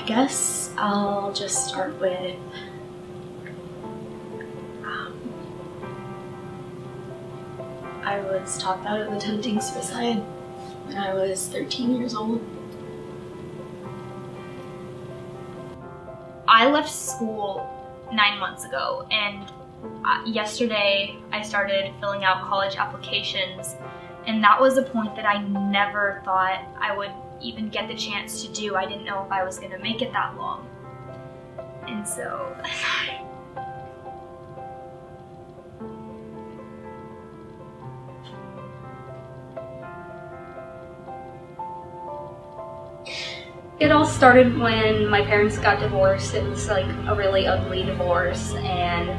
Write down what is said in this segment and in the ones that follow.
guess I'll just start with I was talked out of attempting suicide when I was 13 years old. I left school 9 months ago, and yesterday I started filling out college applications, and that was a point that I never thought I would even get the chance to do. I didn't know if I was going to make it that long. And so it all started when my parents got divorced. It was like a really ugly divorce, and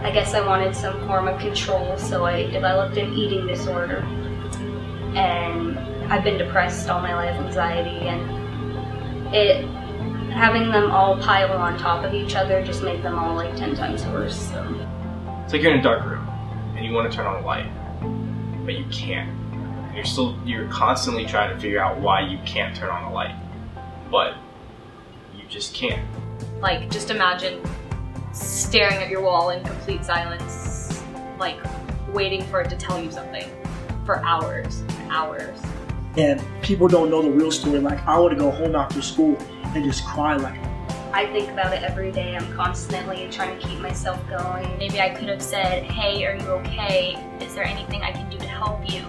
I guess I wanted some form of control, so I developed an eating disorder. And I've been depressed all my life, anxiety, and having them all pile on top of each other just made them all like 10 times worse. So. It's like you're in a dark room and you want to turn on a light, but you can't. And you're constantly trying to figure out why you can't turn on a light, but you just can't. Like, just imagine staring at your wall in complete silence, like waiting for it to tell you something for hours and hours. And people don't know the real story. Like, I would go home after school and just cry. Like, I think about it every day. I'm constantly trying to keep myself going. maybe I could have said, hey, are you okay? Is there anything I can do to help you?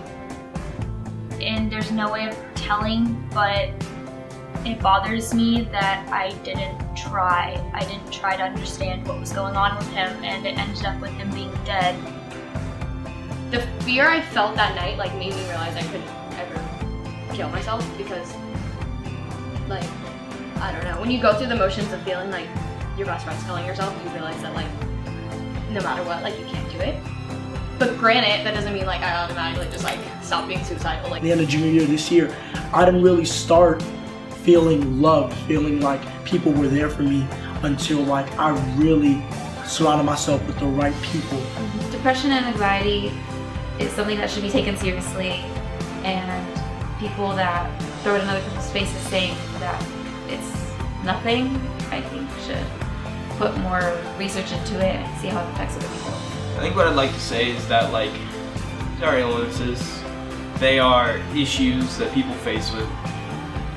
And there's no way of telling, but it bothers me that I didn't try. I didn't try to understand what was going on with him, and it ended up with him being dead. The fear I felt that night like made me realize I couldn't ever kill myself, because like, I don't know, when you go through the motions of feeling like your best friend's killing yourself, you realize that like no matter what, like you can't do it. But granted, that doesn't mean like I automatically just like stop being suicidal. Like, at the end of junior year this year, I didn't really start feeling loved, feeling like people were there for me until like I really surrounded myself with the right people. Depression and anxiety is something that should be taken seriously, and people that throw it in other people's faces saying that it's nothing, I think should put more research into it and see how it affects other people. I think what I'd like to say is that, like, these are illnesses. They are issues that people face with,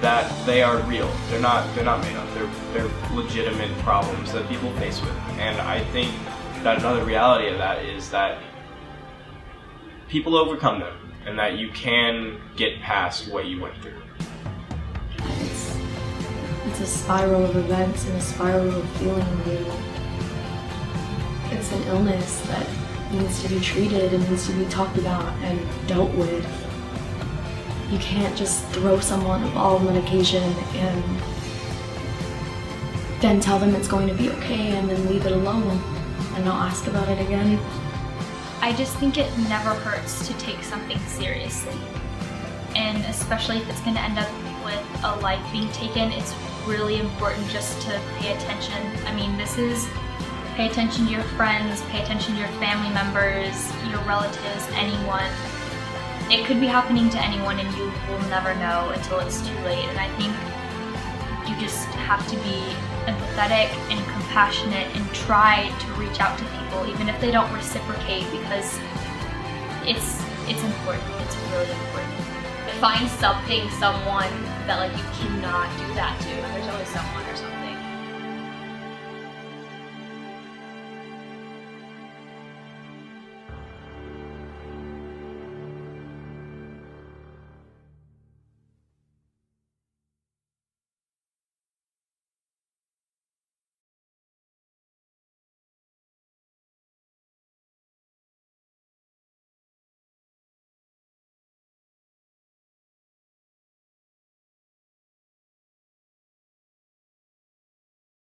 that they are real. They're not made up. They're legitimate problems that people face with. And I think that another reality of that is that people overcome them, and that you can get past what you went through. It's a spiral of events and a spiral of feeling. It's an illness that needs to be treated and needs to be talked about and dealt with. You can't just throw someone a ball of medication and then tell them it's going to be okay and then leave it alone and not ask about it again. I just think it never hurts to take something seriously. And especially if it's going to end up with a life being taken, it's really important just to pay attention. I mean, pay attention to your friends, pay attention to your family members, your relatives, anyone. It could be happening to anyone and you will never know until it's too late. And I think you just have to be empathetic and compassionate and try to reach out to people, even if they don't reciprocate, because it's important. It's really important. find something, someone that like you cannot do that to. There's always someone or something.